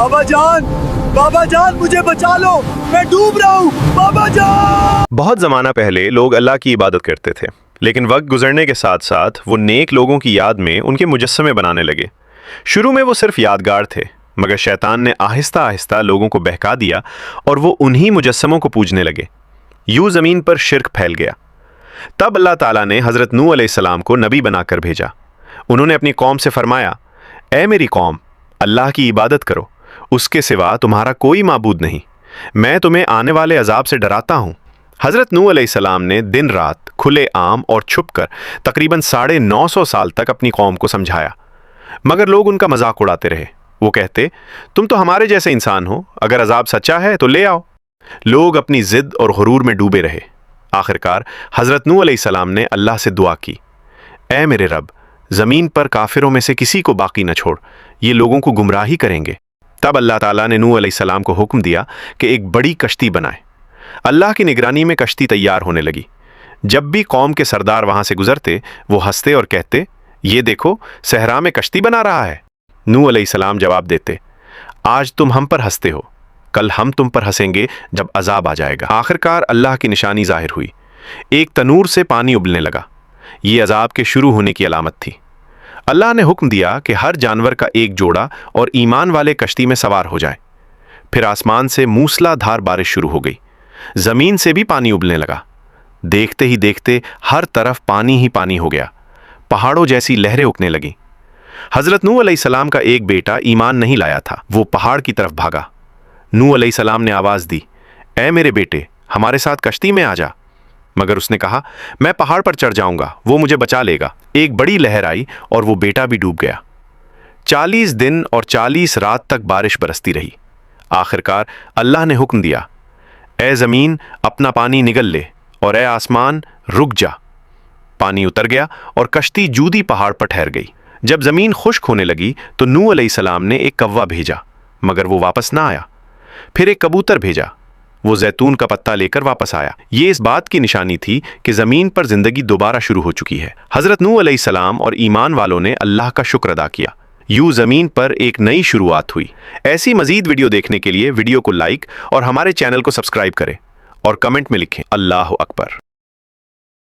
بابا جان مجھے بچا لو، میں ڈوب رہا ہوں، بابا جان۔ بہت زمانہ پہلے لوگ اللہ کی عبادت کرتے تھے، لیکن وقت گزرنے کے ساتھ ساتھ وہ نیک لوگوں کی یاد میں ان کے مجسمے بنانے لگے۔ شروع میں وہ صرف یادگار تھے، مگر شیطان نے آہستہ آہستہ لوگوں کو بہکا دیا اور وہ انہی مجسموں کو پوجنے لگے۔ یوں زمین پر شرک پھیل گیا۔ تب اللہ تعالیٰ نے حضرت نوح علیہ السلام کو نبی بنا کر بھیجا۔ انہوں نے اپنی قوم سے فرمایا، اے میری قوم، اللہ کی عبادت کرو، اس کے سوا تمہارا کوئی معبود نہیں، میں تمہیں آنے والے عذاب سے ڈراتا ہوں۔ حضرت نوح علیہ السلام نے دن رات کھلے عام اور چھپ کر تقریباً 950 سال تک اپنی قوم کو سمجھایا، مگر لوگ ان کا مذاق اڑاتے رہے۔ وہ کہتے، تم تو ہمارے جیسے انسان ہو، اگر عذاب سچا ہے تو لے آؤ۔ لوگ اپنی ضد اور غرور میں ڈوبے رہے۔ آخرکار حضرت نوح علیہ السلام نے اللہ سے دعا کی، اے میرے رب، زمین پر کافروں میں سے کسی کو باقی نہ چھوڑ، یہ لوگوں کو گمراہی کریں گے۔ تب اللہ تعالیٰ نے نوح علیہ السلام کو حکم دیا کہ ایک بڑی کشتی بنائے۔ اللہ کی نگرانی میں کشتی تیار ہونے لگی۔ جب بھی قوم کے سردار وہاں سے گزرتے، وہ ہنستے اور کہتے، یہ دیکھو، صحرا میں کشتی بنا رہا ہے۔ نوح علیہ السلام جواب دیتے، آج تم ہم پر ہنستے ہو، کل ہم تم پر ہنسیں گے جب عذاب آ جائے گا۔ آخرکار اللہ کی نشانی ظاہر ہوئی، ایک تنور سے پانی ابلنے لگا۔ یہ عذاب کے شروع ہونے کی علامت تھی۔ اللہ نے حکم دیا کہ ہر جانور کا ایک جوڑا اور ایمان والے کشتی میں سوار ہو جائے۔ پھر آسمان سے موسلا دھار بارش شروع ہو گئی، زمین سے بھی پانی ابلنے لگا۔ دیکھتے ہی دیکھتے ہر طرف پانی ہی پانی ہو گیا، پہاڑوں جیسی لہریں اٹھنے لگیں۔ حضرت نوح علیہ السلام کا ایک بیٹا ایمان نہیں لایا تھا، وہ پہاڑ کی طرف بھاگا۔ نوح علیہ السلام نے آواز دی، اے میرے بیٹے، ہمارے ساتھ کشتی میں آ جا، مگر اس نے کہا، میں پہاڑ پر چڑھ جاؤں گا، وہ مجھے بچا لے گا۔ ایک بڑی لہر آئی اور وہ بیٹا بھی ڈوب گیا۔ 40 دن اور 40 رات تک بارش برستی رہی۔ آخرکار اللہ نے حکم دیا، اے زمین اپنا پانی نگل لے، اور اے آسمان رک جا۔ پانی اتر گیا اور کشتی جودی پہاڑ پر ٹھہر گئی۔ جب زمین خشک ہونے لگی تو نوح علیہ السلام نے ایک کوا بھیجا، مگر وہ واپس نہ آیا۔ پھر ایک کبوتر بھیجا، وہ زیتون کا پتا لے کر واپس آیا۔ یہ اس بات کی نشانی تھی کہ زمین پر زندگی دوبارہ شروع ہو چکی ہے۔ حضرت نوح علیہ السلام اور ایمان والوں نے اللہ کا شکر ادا کیا۔ یوں زمین پر ایک نئی شروعات ہوئی۔ ایسی مزید ویڈیو دیکھنے کے لیے ویڈیو کو لائک اور ہمارے چینل کو سبسکرائب کریں اور کمنٹ میں لکھیں اللہ اکبر۔